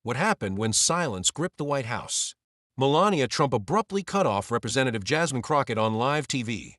What happened when silence gripped the White House? Melania Trump abruptly cut off Representative Jasmine Crockett on live TV,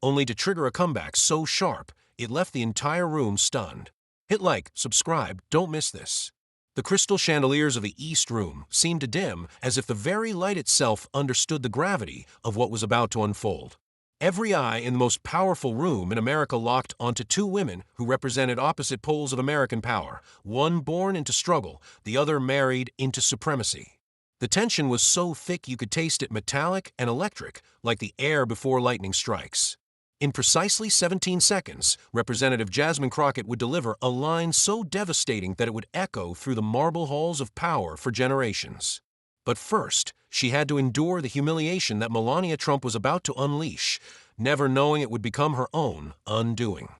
only to trigger a comeback so sharp it left the entire room stunned. Hit like, subscribe, don't miss this. The crystal chandeliers of the East Room seemed to dim as if the very light itself understood the gravity of what was about to unfold. Every eye in the most powerful room in America locked onto two women who represented opposite poles of American power, one born into struggle, the other married into supremacy. The tension was so thick you could taste it metallic and electric, like the air before lightning strikes. In precisely 17 seconds, Representative Jasmine Crockett would deliver a line so devastating that it would echo through the marble halls of power for generations. But first, she had to endure the humiliation that Melania Trump was about to unleash, never knowing it would become her own undoing.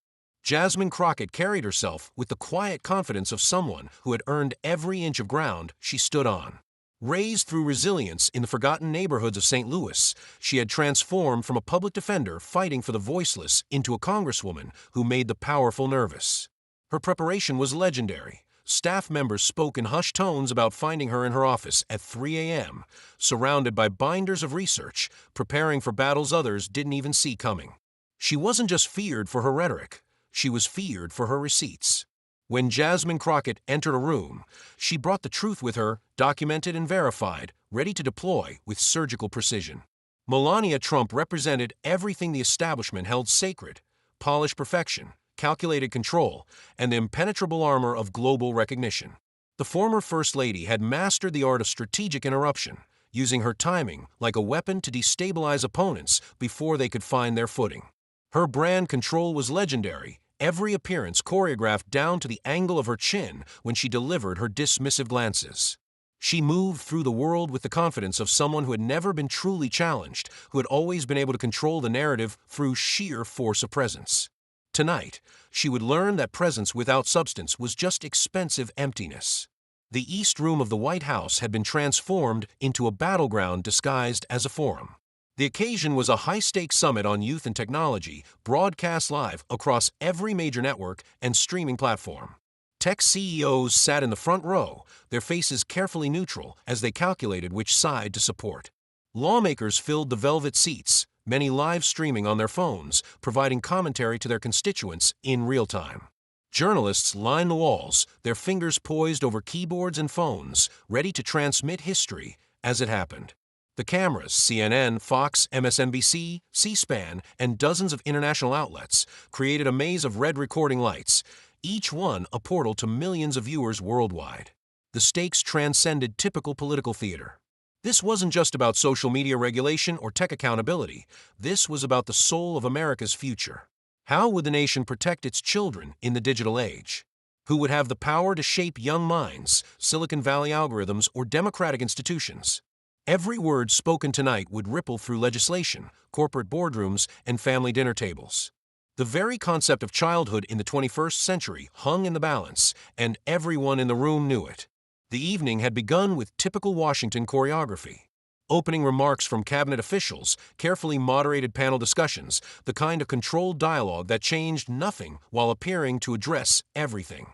Jasmine Crockett carried herself with the quiet confidence of someone who had earned every inch of ground she stood on. Raised through resilience in the forgotten neighborhoods of St. Louis, she had transformed from a public defender fighting for the voiceless into a congresswoman who made the powerful nervous. Her preparation was legendary. Staff members spoke in hushed tones about finding her in her office at 3 a.m., surrounded by binders of research, preparing for battles others didn't even see coming. She wasn't just feared for her rhetoric, she was feared for her receipts. When Jasmine Crockett entered a room, she brought the truth with her, documented and verified, ready to deploy with surgical precision. Melania Trump represented everything the establishment held sacred: polished perfection, calculated control, and the impenetrable armor of global recognition. The former First Lady had mastered the art of strategic interruption, using her timing like a weapon to destabilize opponents before they could find their footing. Her brand control was legendary, every appearance choreographed down to the angle of her chin when she delivered her dismissive glances. She moved through the world with the confidence of someone who had never been truly challenged, who had always been able to control the narrative through sheer force of presence. Tonight, she would learn that presence without substance was just expensive emptiness. The East Room of the White House had been transformed into a battleground disguised as a forum. The occasion was a high-stakes summit on youth and technology, broadcast live across every major network and streaming platform. Tech CEOs sat in the front row, their faces carefully neutral as they calculated which side to support. Lawmakers filled the velvet seats, many live streaming on their phones, providing commentary to their constituents in real time. Journalists lined the walls, their fingers poised over keyboards and phones, ready to transmit history as it happened. The cameras, CNN, Fox, MSNBC, C-SPAN, and dozens of international outlets, created a maze of red recording lights, each one a portal to millions of viewers worldwide. The stakes transcended typical political theater. This wasn't just about social media regulation or tech accountability. This was about the soul of America's future. How would the nation protect its children in the digital age? Who would have the power to shape young minds, Silicon Valley algorithms, or democratic institutions? Every word spoken tonight would ripple through legislation, corporate boardrooms, and family dinner tables. The very concept of childhood in the 21st century hung in the balance, and everyone in the room knew it. The evening had begun with typical Washington choreography. Opening remarks from cabinet officials, carefully moderated panel discussions, the kind of controlled dialogue that changed nothing while appearing to address everything.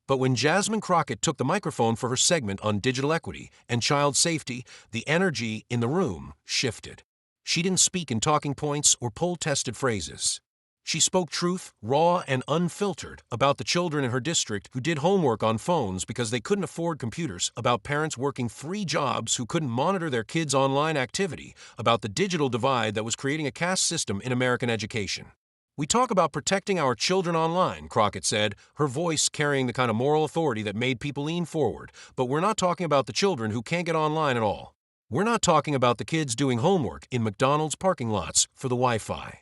But when Jasmine Crockett took the microphone for her segment on digital equity and child safety, the energy in the room shifted. She didn't speak in talking points or poll-tested phrases. She spoke truth, raw and unfiltered, about the children in her district who did homework on phones because they couldn't afford computers, about parents working 3 jobs who couldn't monitor their kids' online activity, about the digital divide that was creating a caste system in American education. "We talk about protecting our children online," Crockett said, her voice carrying the kind of moral authority that made people lean forward, "but we're not talking about the children who can't get online at all. We're not talking about the kids doing homework in McDonald's parking lots for the Wi-Fi.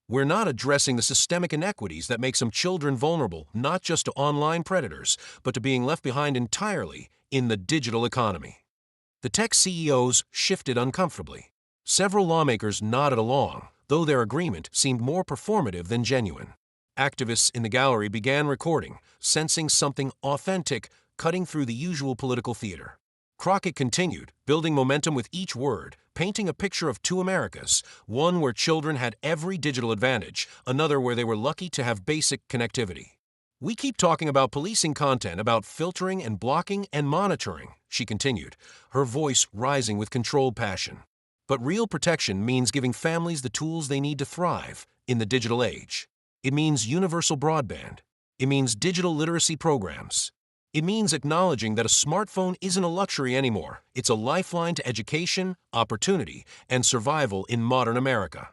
We're not addressing the systemic inequities that make some children vulnerable not just to online predators, but to being left behind entirely in the digital economy." The tech CEOs shifted uncomfortably. Several lawmakers nodded along, though their agreement seemed more performative than genuine. Activists in the gallery began recording, sensing something authentic cutting through the usual political theater. Crockett continued, building momentum with each word, painting a picture of 2 Americas, one where children had every digital advantage, another where they were lucky to have basic connectivity. We keep talking about policing content, about filtering and blocking and monitoring, she continued, her voice rising with controlled passion. But real protection means giving families the tools they need to thrive in the digital age. It means universal broadband. It means digital literacy programs. It means acknowledging that a smartphone isn't a luxury anymore. It's a lifeline to education, opportunity, and survival in modern America.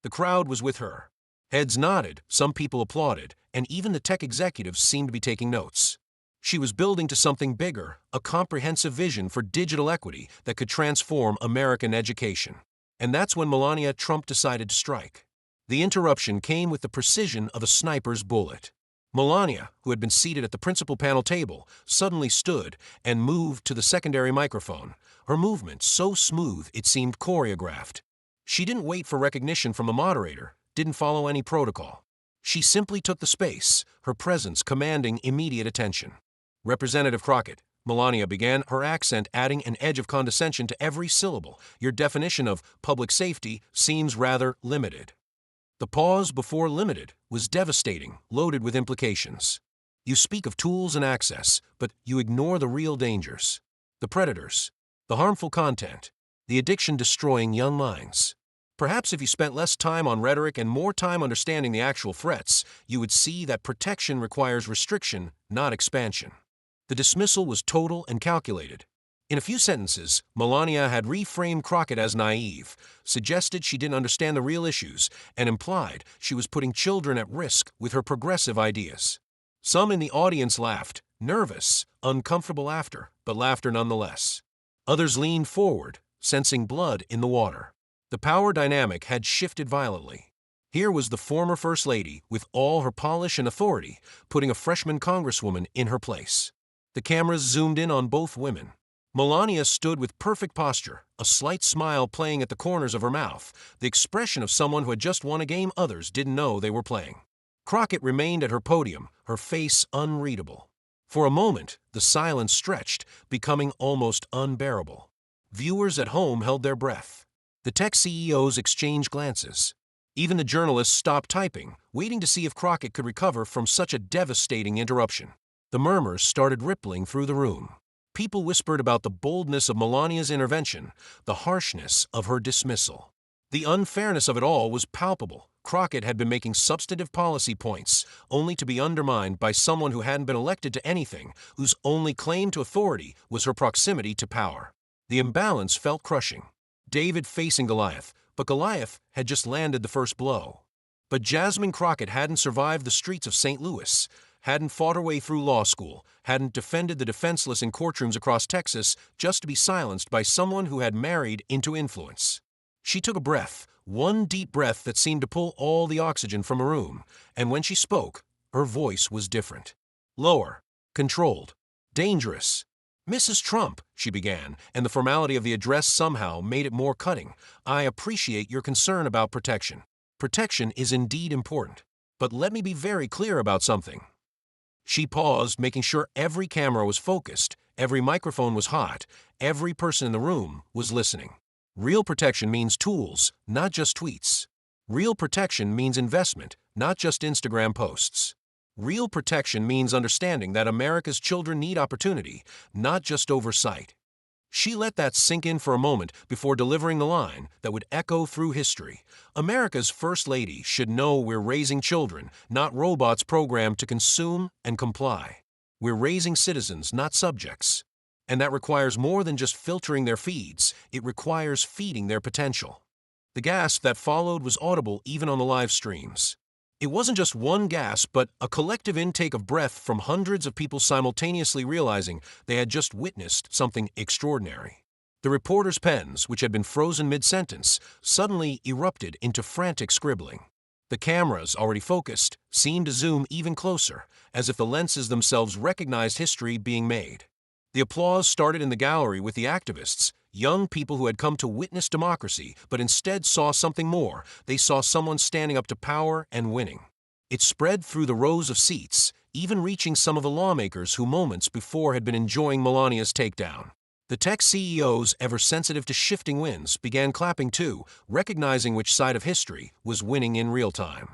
The crowd was with her. Heads nodded, some people applauded, and even the tech executives seemed to be taking notes. She was building to something bigger, a comprehensive vision for digital equity that could transform American education. And that's when Melania Trump decided to strike. The interruption came with the precision of a sniper's bullet. Melania, who had been seated at the principal panel table, suddenly stood and moved to the secondary microphone, her movement so smooth it seemed choreographed. She didn't wait for recognition from a moderator, didn't follow any protocol. She simply took the space, her presence commanding immediate attention. Representative Crockett, Melania began, her accent adding an edge of condescension to every syllable. Your definition of public safety seems rather limited. The pause before limited was devastating, loaded with implications. You speak of tools and access, but you ignore the real dangers. The predators, the harmful content, the addiction-destroying young minds. Perhaps if you spent less time on rhetoric and more time understanding the actual threats, you would see that protection requires restriction, not expansion. The dismissal was total and calculated. In a few sentences, Melania had reframed Crockett as naive, suggested she didn't understand the real issues, and implied she was putting children at risk with her progressive ideas. Some in the audience laughed, nervous, uncomfortable laughter, but laughter nonetheless. Others leaned forward, sensing blood in the water. The power dynamic had shifted violently. Here was the former First Lady, with all her polish and authority, putting a freshman congresswoman in her place. The cameras zoomed in on both women. Melania stood with perfect posture, a slight smile playing at the corners of her mouth, the expression of someone who had just won a game others didn't know they were playing. Crockett remained at her podium, her face unreadable. For a moment, the silence stretched, becoming almost unbearable. Viewers at home held their breath. The tech CEOs exchanged glances. Even the journalists stopped typing, waiting to see if Crockett could recover from such a devastating interruption. The murmurs started rippling through the room. People whispered about the boldness of Melania's intervention, the harshness of her dismissal. The unfairness of it all was palpable. Crockett had been making substantive policy points, only to be undermined by someone who hadn't been elected to anything, whose only claim to authority was her proximity to power. The imbalance felt crushing. David facing Goliath, but Goliath had just landed the first blow. But Jasmine Crockett hadn't survived the streets of St. Louis, hadn't fought her way through law school, hadn't defended the defenseless in courtrooms across Texas just to be silenced by someone who had married into influence. She took a breath, one deep breath that seemed to pull all the oxygen from a room, and when she spoke, her voice was different. Lower, controlled, dangerous. Mrs. Trump, she began, and the formality of the address somehow made it more cutting. I appreciate your concern about protection. Protection is indeed important. But let me be very clear about something. She paused, making sure every camera was focused, every microphone was hot, every person in the room was listening. Real protection means tools, not just tweets. Real protection means investment, not just Instagram posts. Real protection means understanding that America's children need opportunity, not just oversight. She let that sink in for a moment before delivering the line that would echo through history. America's First Lady should know we're raising children, not robots programmed to consume and comply. We're raising citizens, not subjects. And that requires more than just filtering their feeds. It requires feeding their potential. The gasp that followed was audible even on the live streams. It wasn't just one gasp, but a collective intake of breath from hundreds of people simultaneously realizing they had just witnessed something extraordinary. The reporters' pens, which had been frozen mid-sentence, suddenly erupted into frantic scribbling. The cameras, already focused, seemed to zoom even closer, as if the lenses themselves recognized history being made. The applause started in the gallery with the activists, young people who had come to witness democracy, but instead saw something more. They saw someone standing up to power and winning. It spread through the rows of seats, even reaching some of the lawmakers who moments before had been enjoying Melania's takedown. The tech CEOs, ever sensitive to shifting winds, began clapping too, recognizing which side of history was winning in real time.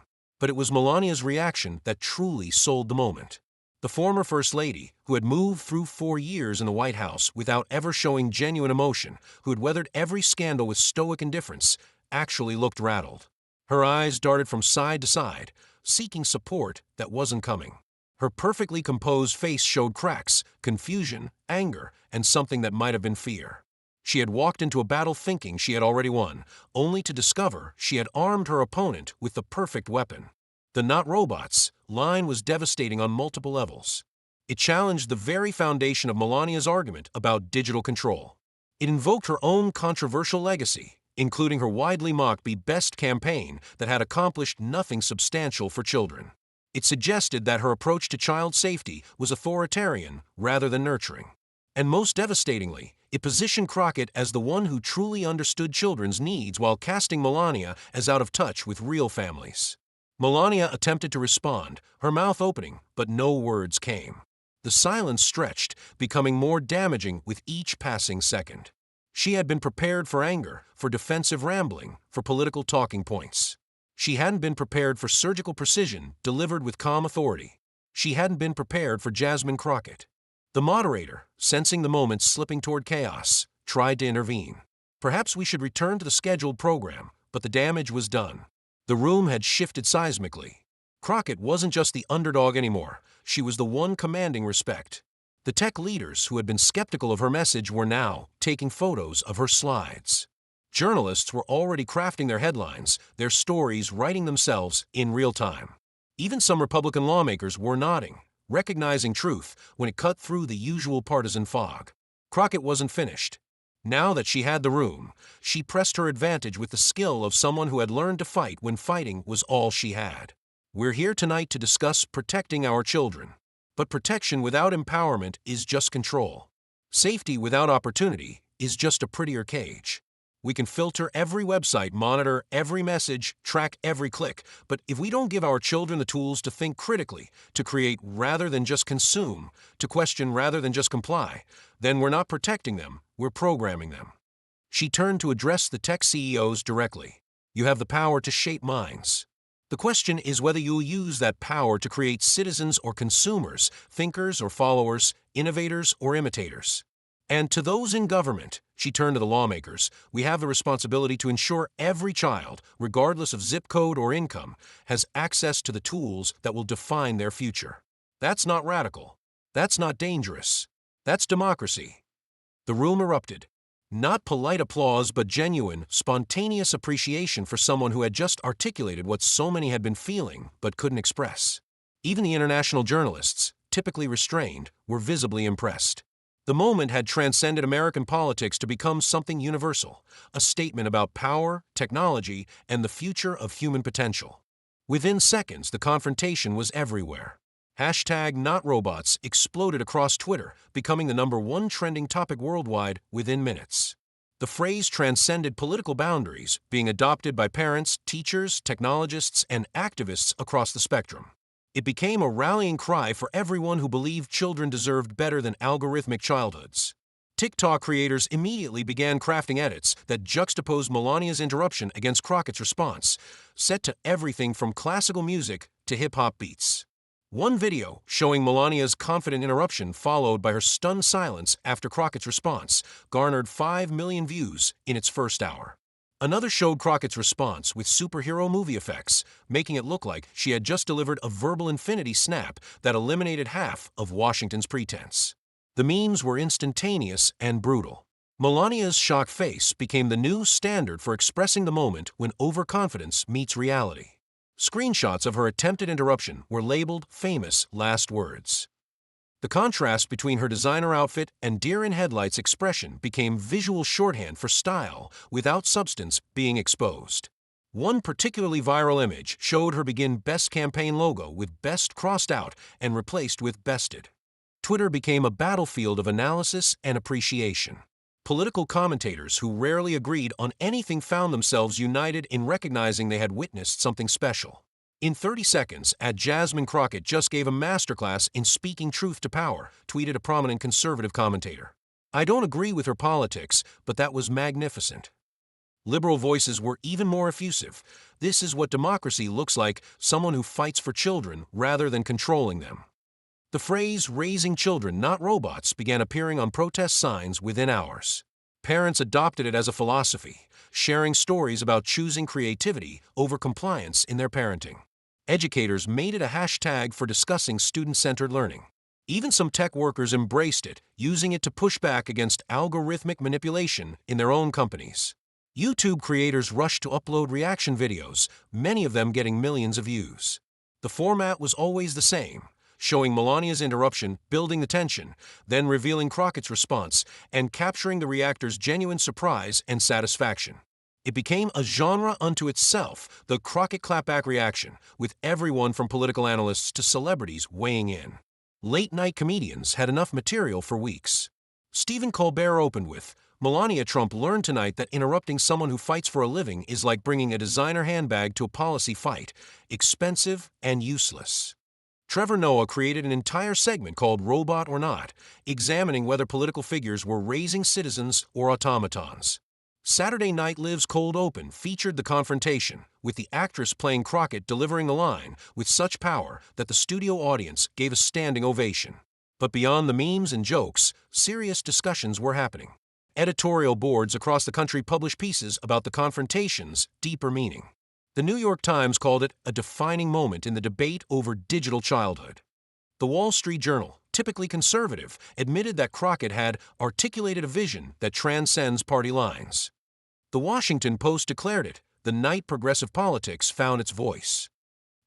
But it was Melania's reaction that truly sold the moment. The former First Lady, who had moved through 4 years in the White House without ever showing genuine emotion, who had weathered every scandal with stoic indifference, actually looked rattled. Her eyes darted from side to side, seeking support that wasn't coming. Her perfectly composed face showed cracks, confusion, anger, and something that might have been fear. She had walked into a battle thinking she had already won, only to discover she had armed her opponent with the perfect weapon. The "not robots" line was devastating on multiple levels. It challenged the very foundation of Melania's argument about digital control. It invoked her own controversial legacy, including her widely mocked Be Best campaign that had accomplished nothing substantial for children. It suggested that her approach to child safety was authoritarian rather than nurturing. And most devastatingly, it positioned Crockett as the one who truly understood children's needs while casting Melania as out of touch with real families. Melania attempted to respond, her mouth opening, but no words came. The silence stretched, becoming more damaging with each passing second. She had been prepared for anger, for defensive rambling, for political talking points. She hadn't been prepared for surgical precision delivered with calm authority. She hadn't been prepared for Jasmine Crockett. The moderator, sensing the moment slipping toward chaos, tried to intervene. Perhaps we should return to the scheduled program, but the damage was done. The room had shifted seismically. Crockett wasn't just the underdog anymore. She was the one commanding respect. The tech leaders who had been skeptical of her message were now taking photos of her slides. Journalists were already crafting their headlines, their stories writing themselves in real time. Even some Republican lawmakers were nodding, recognizing truth when it cut through the usual partisan fog. Crockett wasn't finished. Now that she had the room, she pressed her advantage with the skill of someone who had learned to fight when fighting was all she had. We're here tonight to discuss protecting our children. But protection without empowerment is just control. Safety without opportunity is just a prettier cage. We can filter every website, monitor every message, track every click, but if we don't give our children the tools to think critically, to create rather than just consume, to question rather than just comply, then we're not protecting them, we're programming them. She turned to address the tech CEOs directly. You have the power to shape minds. The question is whether you'll use that power to create citizens or consumers, thinkers or followers, innovators or imitators. And to those in government, she turned to the lawmakers, we have the responsibility to ensure every child, regardless of zip code or income, has access to the tools that will define their future. That's not radical. That's not dangerous. That's democracy. The room erupted. Not polite applause, but genuine, spontaneous appreciation for someone who had just articulated what so many had been feeling but couldn't express. Even the international journalists, typically restrained, were visibly impressed. The moment had transcended American politics to become something universal, a statement about power, technology, and the future of human potential. Within seconds, the confrontation was everywhere. #NotRobots exploded across Twitter, becoming the #1 trending topic worldwide within minutes. The phrase transcended political boundaries, being adopted by parents, teachers, technologists, and activists across the spectrum. It became a rallying cry for everyone who believed children deserved better than algorithmic childhoods. TikTok creators immediately began crafting edits that juxtaposed Melania's interruption against Crockett's response, set to everything from classical music to hip-hop beats. One video showing Melania's confident interruption followed by her stunned silence after Crockett's response garnered 5 million views in its first hour. Another showed Crockett's response with superhero movie effects, making it look like she had just delivered a verbal infinity snap that eliminated half of Washington's pretense. The memes were instantaneous and brutal. Melania's shocked face became the new standard for expressing the moment when overconfidence meets reality. Screenshots of her attempted interruption were labeled famous last words. The contrast between her designer outfit and deer-in-headlights expression became visual shorthand for style without substance being exposed. One particularly viral image showed her begin Best campaign logo with Best crossed out and replaced with Bested. Twitter became a battlefield of analysis and appreciation. Political commentators who rarely agreed on anything found themselves united in recognizing they had witnessed something special. In 30 seconds, Jasmine Crockett just gave a masterclass in speaking truth to power, tweeted a prominent conservative commentator. I don't agree with her politics, but that was magnificent. Liberal voices were even more effusive. This is what democracy looks like, someone who fights for children rather than controlling them. The phrase "raising children, not robots" began appearing on protest signs within hours. Parents adopted it as a philosophy, sharing stories about choosing creativity over compliance in their parenting. Educators made it a hashtag for discussing student-centered learning. Even some tech workers embraced it, using it to push back against algorithmic manipulation in their own companies. YouTube creators rushed to upload reaction videos, many of them getting millions of views. The format was always the same, showing Melania's interruption, building the tension, then revealing Crockett's response, and capturing the reactor's genuine surprise and satisfaction. It became a genre unto itself, the Crockett clapback reaction, with everyone from political analysts to celebrities weighing in. Late-night comedians had enough material for weeks. Stephen Colbert opened with, "Melania Trump learned tonight that interrupting someone who fights for a living is like bringing a designer handbag to a policy fight, expensive and useless." Trevor Noah created an entire segment called Robot or Not, examining whether political figures were raising citizens or automatons. Saturday Night Live's Cold Open featured the confrontation, with the actress playing Crockett delivering the line with such power that the studio audience gave a standing ovation. But beyond the memes and jokes, serious discussions were happening. Editorial boards across the country published pieces about the confrontation's deeper meaning. The New York Times called it a defining moment in the debate over digital childhood. The Wall Street Journal, typically conservative, admitted that Crockett had articulated a vision that transcends party lines. The Washington Post declared it the night progressive politics found its voice.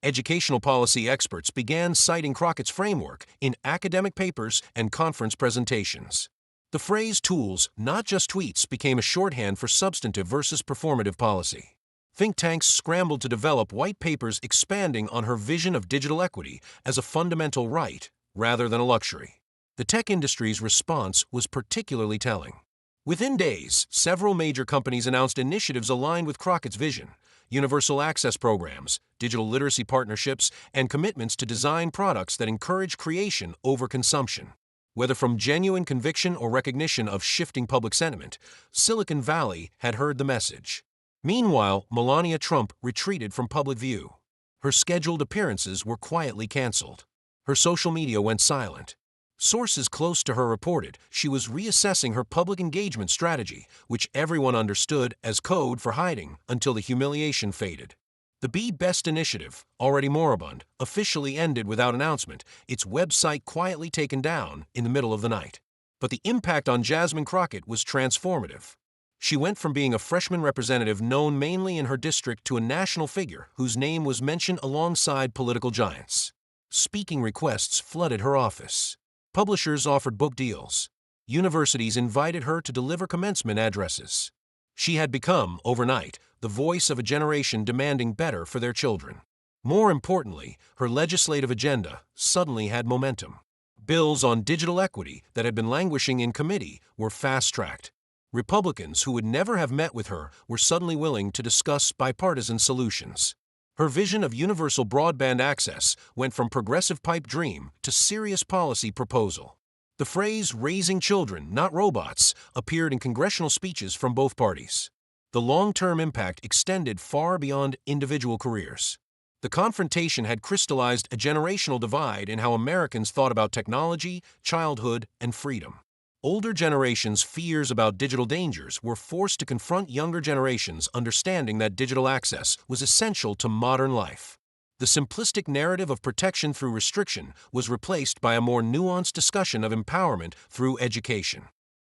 Educational policy experts began citing Crockett's framework in academic papers and conference presentations. The phrase "tools, not just tweets" became a shorthand for substantive versus performative policy. Think tanks scrambled to develop white papers expanding on her vision of digital equity as a fundamental right rather than a luxury. The tech industry's response was particularly telling. Within days, several major companies announced initiatives aligned with Crockett's vision: universal access programs, digital literacy partnerships, and commitments to design products that encourage creation over consumption. Whether from genuine conviction or recognition of shifting public sentiment, Silicon Valley had heard the message. Meanwhile, Melania Trump retreated from public view. Her scheduled appearances were quietly canceled. Her social media went silent. Sources close to her reported she was reassessing her public engagement strategy, which everyone understood as code for hiding until the humiliation faded. The Be Best initiative, already moribund, officially ended without announcement, its website quietly taken down in the middle of the night. But the impact on Jasmine Crockett was transformative. She went from being a freshman representative known mainly in her district to a national figure whose name was mentioned alongside political giants. Speaking requests flooded her office. Publishers offered book deals. Universities invited her to deliver commencement addresses. She had become, overnight, the voice of a generation demanding better for their children. More importantly, her legislative agenda suddenly had momentum. Bills on digital equity that had been languishing in committee were fast-tracked. Republicans who would never have met with her were suddenly willing to discuss bipartisan solutions. Her vision of universal broadband access went from progressive pipe dream to serious policy proposal. The phrase "raising children, not robots" appeared in congressional speeches from both parties. The long-term impact extended far beyond individual careers. The confrontation had crystallized a generational divide in how Americans thought about technology, childhood, and freedom. Older generations' fears about digital dangers were forced to confront younger generations' understanding that digital access was essential to modern life. The simplistic narrative of protection through restriction was replaced by a more nuanced discussion of empowerment through education.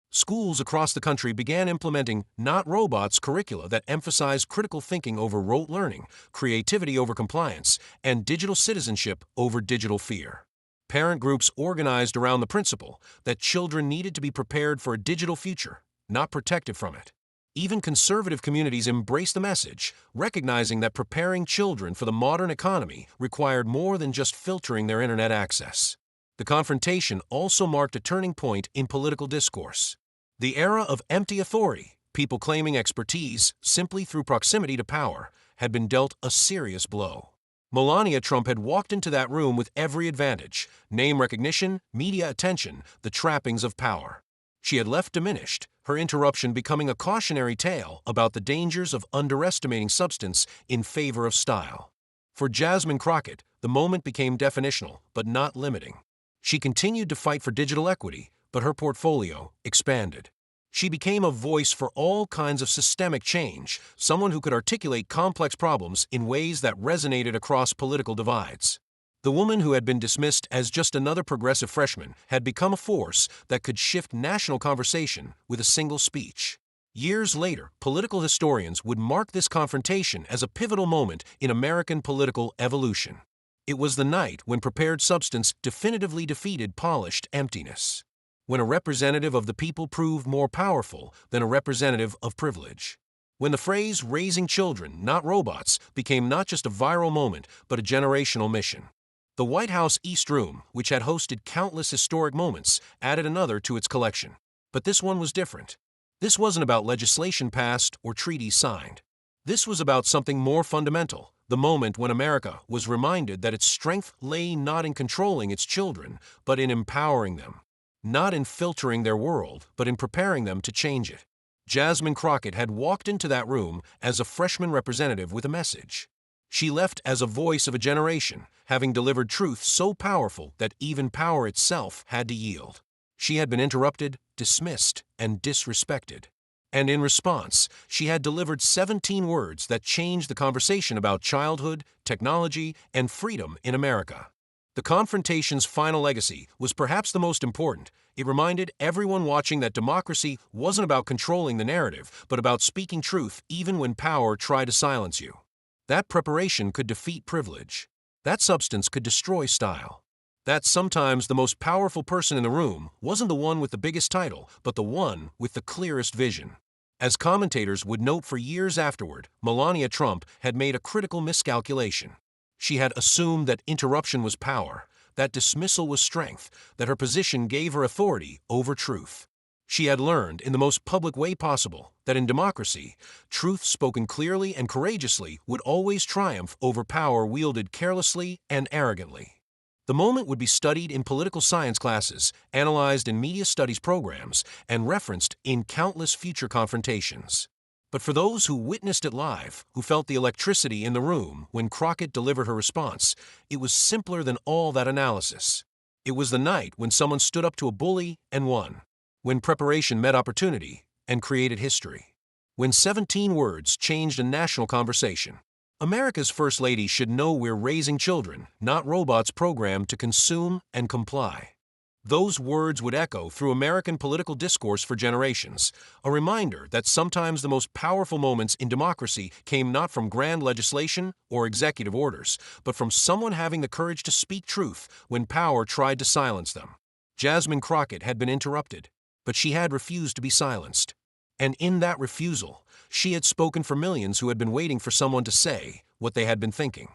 Schools across the country began implementing "not robots" curricula that emphasized critical thinking over rote learning, creativity over compliance, and digital citizenship over digital fear. Parent groups organized around the principle that children needed to be prepared for a digital future, not protected from it. Even conservative communities embraced the message, recognizing that preparing children for the modern economy required more than just filtering their internet access. The confrontation also marked a turning point in political discourse. The era of empty authority, people claiming expertise simply through proximity to power, had been dealt a serious blow. Melania Trump had walked into that room with every advantage: name recognition, media attention, the trappings of power. She had left diminished, her interruption becoming a cautionary tale about the dangers of underestimating substance in favor of style. For Jasmine Crockett, the moment became definitional, but not limiting. She continued to fight for digital equity, but her portfolio expanded. She became a voice for all kinds of systemic change, someone who could articulate complex problems in ways that resonated across political divides. The woman who had been dismissed as just another progressive freshman had become a force that could shift national conversation with a single speech. Years later, political historians would mark this confrontation as a pivotal moment in American political evolution. It was the night when prepared substance definitively defeated polished emptiness. When a representative of the people proved more powerful than a representative of privilege. When the phrase "raising children, not robots" became not just a viral moment, but a generational mission. The White House East Room, which had hosted countless historic moments, added another to its collection. But this one was different. This wasn't about legislation passed or treaties signed. This was about something more fundamental, the moment when America was reminded that its strength lay not in controlling its children, but in empowering them. Not in filtering their world, but in preparing them to change it. Jasmine Crockett had walked into that room as a freshman representative with a message. She left as a voice of a generation, having delivered truth so powerful that even power itself had to yield. She had been interrupted, dismissed, and disrespected. And in response, she had delivered 17 words that changed the conversation about childhood, technology, and freedom in America. The confrontation's final legacy was perhaps the most important. It reminded everyone watching that democracy wasn't about controlling the narrative, but about speaking truth even when power tried to silence you. That preparation could defeat privilege. That substance could destroy style. That sometimes the most powerful person in the room wasn't the one with the biggest title, but the one with the clearest vision. As commentators would note for years afterward, Melania Trump had made a critical miscalculation. She had assumed that interruption was power, that dismissal was strength, that her position gave her authority over truth. She had learned, in the most public way possible, that in democracy, truth spoken clearly and courageously would always triumph over power wielded carelessly and arrogantly. The moment would be studied in political science classes, analyzed in media studies programs, and referenced in countless future confrontations. But for those who witnessed it live, who felt the electricity in the room when Crockett delivered her response, it was simpler than all that analysis. It was the night when someone stood up to a bully and won. When preparation met opportunity and created history. When 17 words changed a national conversation. America's First Lady should know we're raising children, not robots programmed to consume and comply. Those words would echo through American political discourse for generations, a reminder that sometimes the most powerful moments in democracy came not from grand legislation or executive orders, but from someone having the courage to speak truth when power tried to silence them. Jasmine Crockett had been interrupted, but she had refused to be silenced. And in that refusal, she had spoken for millions who had been waiting for someone to say what they had been thinking.